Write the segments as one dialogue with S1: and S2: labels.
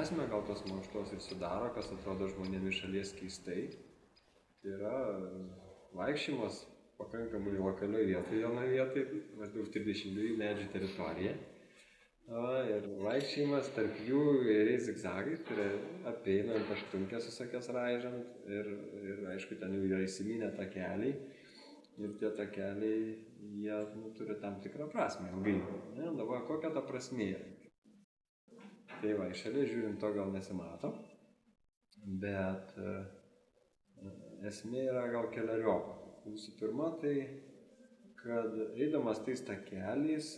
S1: esmę gal tos mankštos ir sudaro, kas atrodo žmonėms iš šalies keistai. Tai yra vaikščiojimas pakankamai lokalioj vietoje, vienoje vietoje, maždaug 32 medžių teritorija. Ir vaikščiojimas tarp jų įvairiais zigzagais, tai yra apeinant aštunkės visokias raižant ir aišku, ten jau yra įsiminę takeliai. Ir tie takeliai, jie turi tam tikrą prasmę ilgai. Dabar kokia ta prasmė yra? Tai va, iš šalies žiūrint to gal nesimato, bet esmė yra gal keleriopa. Visų pirma, tai, kad eidamas tais takeliais,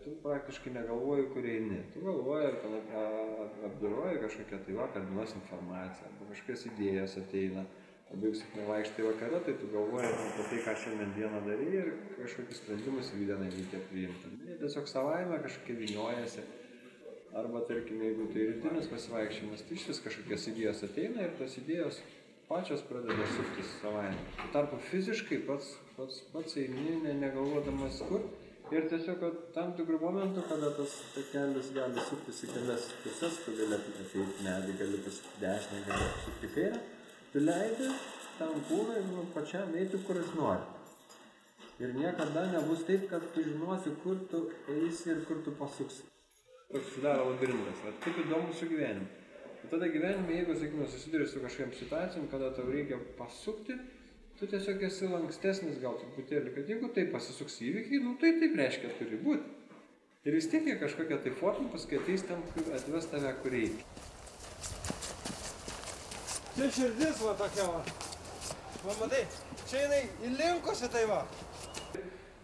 S1: tu praktiškai negalvoji, kur eini. Tu galvoji ir apdoroji kažkokią tai vakar dienos informaciją, arba kažkokios idėjos ateina. Arba jeigu vaikštai vakare, tai tu galvoji apie tai, ką šiandien dieną darai ir kažkokius sprendimus vieną reikia priimti. Tiesiog savaime kažkokie vyniojasi. Arba, tarkim, jeigu tai rytinis pasivaikščiojimas, tai išvis kažkokios idėjos ateina ir tos idėjos pačios pradeda suktis savaime. Tuo tarpu fiziškai pats eini, negalvodamas kur. Ir tiesiog tam tikrų momentų, kada tas takelis gali suktis į kelias puses, tu gali ateiti medį, gali pasukti dešinę, gali pasukti kairę, tu leidi tam kūnui pačiam eiti, kur jis nori. Ir niekada nebus taip, kad tu žinosi, kur tu eisi ir kur tu pasuksi. Toks sudaro labirintas. Taip įdomu su gyvenimu. Ir tada gyvenime, jeigu, sakykime, susiduri su kažkokiam situacijom, kada tau reikia pasukti, tu tiesiog esi lankstesnis gal truputėlį, kad jeigu taip pasisuks įvykiai, tai taip reiškia turi būti. Ir vis tiek jie kažkokią tai formą paskui ateis ten, kur atves tave, kur reikia.
S2: Čia širdis va tokia va. Va matai, čia jinai įlinkusi tai va.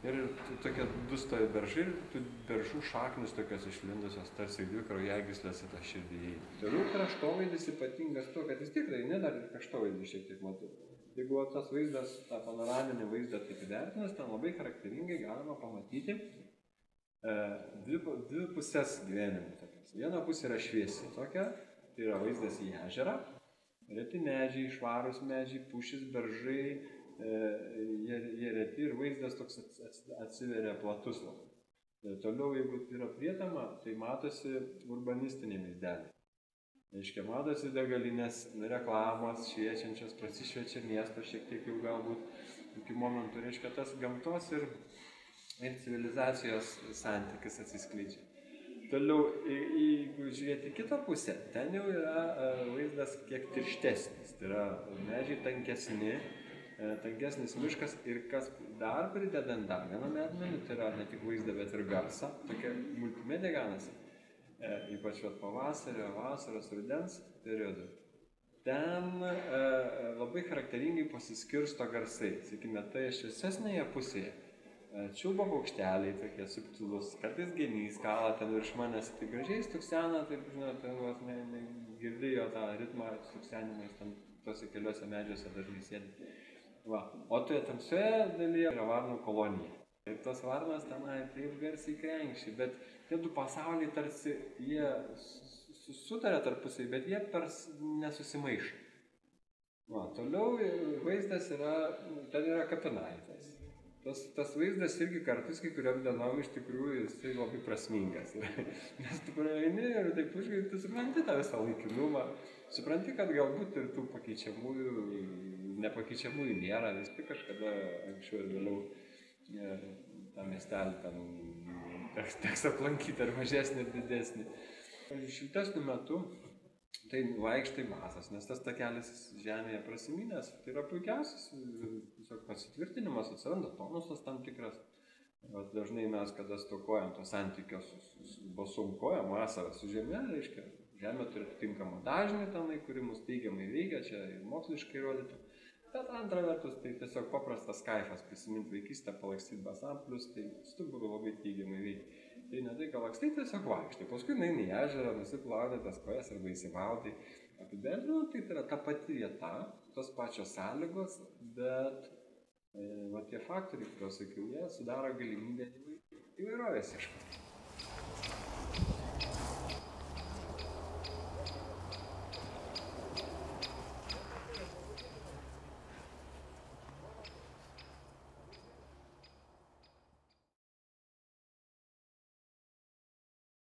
S1: Ir tokie du stovi beržai, ir beržų šaknis tokios išlindusios, tarsi dvi kraujagyslės į tą širdį įeina. Toliau kraštovaizdis ypatingas tuo, kad vis tiek ne dar ir kraštovaizdį šiek tiek matau. Jeigu tas vaizdas, tą panoraminį vaizdą taip įvertinus, ten labai charakteringai galima pamatyti dvi pusės gyvenimo. Viena pusė yra šviesi tokia, tai yra vaizdas į ežerą. Reti medžiai, švarūs medžiai, pušys, beržai, jie reti ir vaizdas toks atsiveria platus. Toliau, jeigu yra prietema, tai matosi urbanistiniai vaizdeliai. Reiškia, matosi degalinės reklamos, šviečiančios, prasišviečia miesto šiek tiek jau galbūt iki momentų. Reiškia, tas gamtos ir civilizacijos santykis atsiskleidžia. Toliau, jeigu žiūrėti kitą pusę, ten jau yra vaizdas kiek tirštesnis. Tai yra medžiai tankesnis miškas ir kas dar pridedant dar vieną medmenį, tai yra ne tik vaizdą, bet ir garsą. Tokia multimedija gaunasi. Ypač pavasario, vasaros, rudens periodu. Ten labai charakteringai pasiskirsto garsai. Sakykime, tai šviesesnėje pusėje. Čiulba paukšteliai tokie subtilus, kartais genys kala ten virš manęs, tai gražiai stuksena, taip, žinot, girdėjo tą ritmą stuksenimais, ten tose keliuose medžiuose dažnai sėdi. O toje tamsioje dalyje yra varnų kolonija. Ir tos varnos tenai taip garsiai krenkščiai, bet tie du pasauliai tarsi jie sutarė tarpusai, bet jie nesusimaišo. Toliau vaizdas yra, ten yra kapinaitės. Tas vaizdas irgi kartais kai kuriam dienom iš tikrųjų jisai labai prasmingas. Nes tu praeini ir taip užgai, tu supranti tą visą laikinumą, supranti, kad galbūt ir tų nepakeičiamųjų nėra, vis tik kažkada anksčiau ir vėliau tą miestelį ten teks aplankyti ar mažesnį ir didesnį. Šiltesniu metu tai vaikštai basas, nes tas takelis žemėje prasimynęs, tai yra puikiausias pasitvirtinimas, atsiranda tonusas tam tikras. Dažnai mes, kada stokojam to santykio su basom kojom, vasarą su žemė, reiškia, žemė turi atitinkamą dažnį tenai, kuri mus teigiamai veikia, čia ir moksliškai įrodyta. Bet antra vertus, tai tiesiog paprastas kaifas prisiminti vaikystę, palakstyti basam, plus tai stuburų labai teigiamai veikia. Tai ne tai, kad lakstai tiesiog vaikštai, paskui eini į ežerą, nusiplauni tas kojas arba įsimaudai. Apibendrinant, tai yra ta pati vieta, tos pačios sąlygos, bet tie faktoriai, kuriuos sakiau, jie sudaro galimybę įvairovės ieškoti.